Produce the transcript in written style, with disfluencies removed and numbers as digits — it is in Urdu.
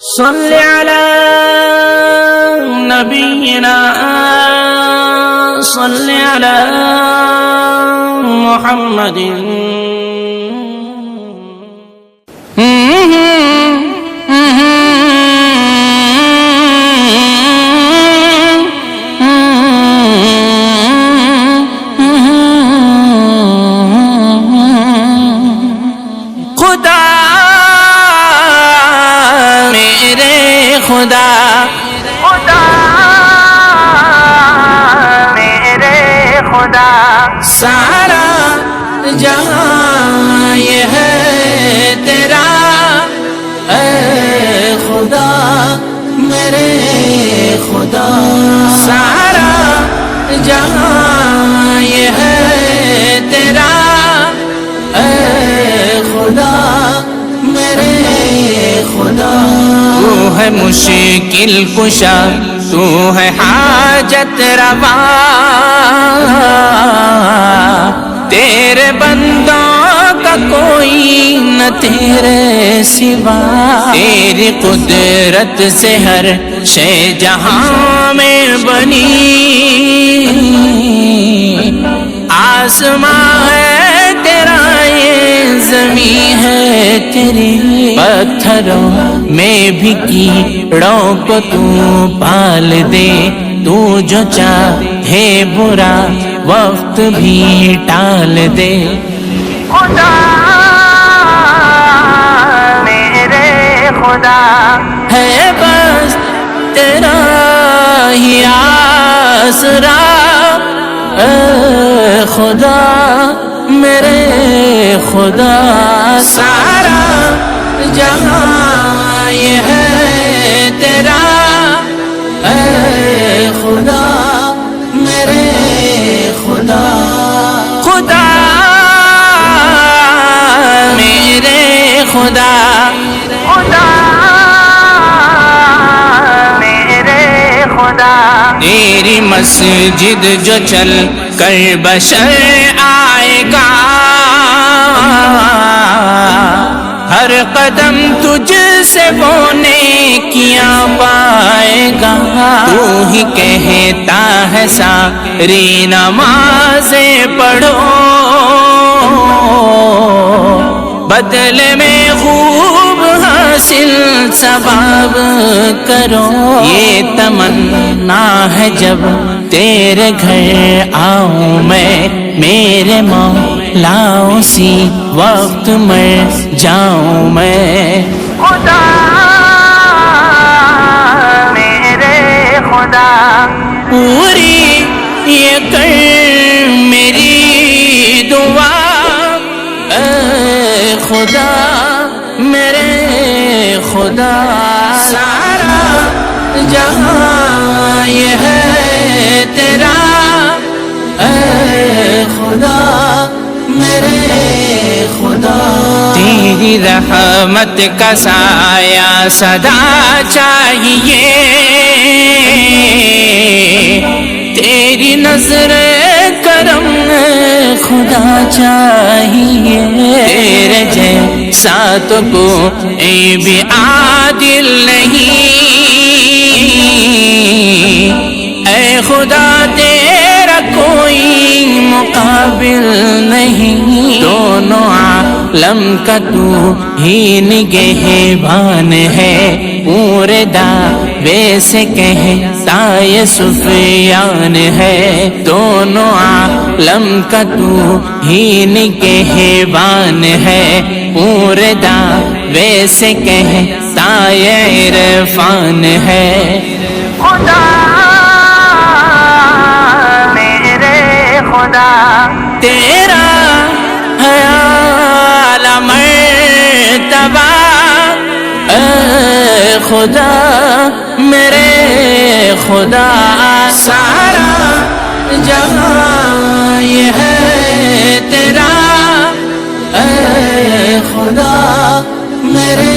صل على نبينا صل على محمد خدا میرے خدا سارا جہاں یہ ہے تیرا اے خدا میرے خدا سارا جہاں یہ ہے تیرا اے خدا میرے خدا تو ہے مشکل کشا تو ہے حاجت روا تیرے بندوں کا کوئی نہ تیرے سوا تیری قدرت سے ہر شے جہاں میں بنی آسماں ہے تیرا یہ زمین ہے تیری پتھروں میں بھی کیڑوں کو تو پال دے تو جو چاہے برا وقت بھی ٹال دے خدا میرے خدا ہے بس تیرا ہی آسرا اے خدا میرے خدا سارا جہاں یہ ہے تیرا اے خدا میرے خدا خدا میرے خدا خدا میرے خدا تیری مسجد جو چل کر بشر آئے گا ہر قدم تجھ سے وہ نیکیاں پائے گا تو ہی کہتا ہے ساری نمازیں پڑھو بدلے میں خوب حاصل ثواب کرو یہ تمنا ہے جب تیرے گھر آؤں میں میرے مولا اسی وقت مر جاؤں میں خدا میرے خدا پوری یہ کر میری دعا اے خدا میرے خدا سارا جہاں یہ ہے تیرا اے خدا میرے خدا تیری رحمت کا سایہ صدا چاہیے تیری نظر کرم خدا چاہیے تیرے جیسا تو کوئی بھی عادل نہیں اے خدا تیرا کوئی مقابل نہیں دونوں عالم کا تو ہی نگہبان ہے پورے دعوے سے کہتا یہ سفیان ہے دونوں عالم کا تو ہی نگہبان ہے پورے دعوے سے کہتا یہ عرفان ہے خدا خدا تیرا ہے اعلی مرتبہ اے خدا میرے خدا سارا جہاں یہ ہے تیرا اے خدا میرے